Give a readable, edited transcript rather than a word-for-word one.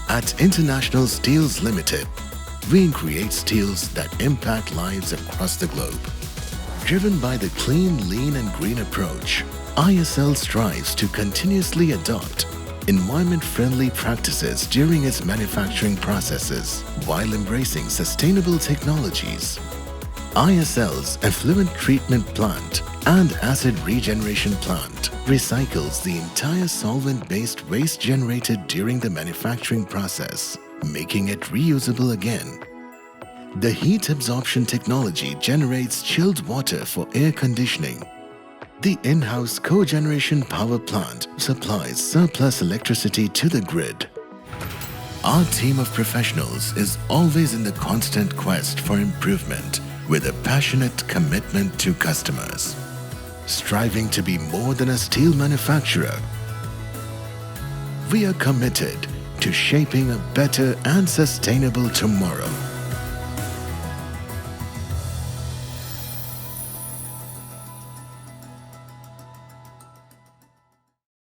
At International Steels Limited, we create steels that impact lives across the globe. Driven by the clean, lean and green approach, ISL strives to continuously adopt environment-friendly practices during its manufacturing processes while embracing sustainable technologies. ISL's effluent treatment plant and acid regeneration plant recycles the entire solvent-based waste generated during the manufacturing process, making it reusable again. The heat absorption technology generates chilled water for air conditioning. The in-house cogeneration power plant supplies surplus electricity to the grid. Our team of professionals is always in the constant quest for improvement with a passionate commitment to customers. Striving to be more than a steel manufacturer, we are committed to shaping a better and sustainable tomorrow.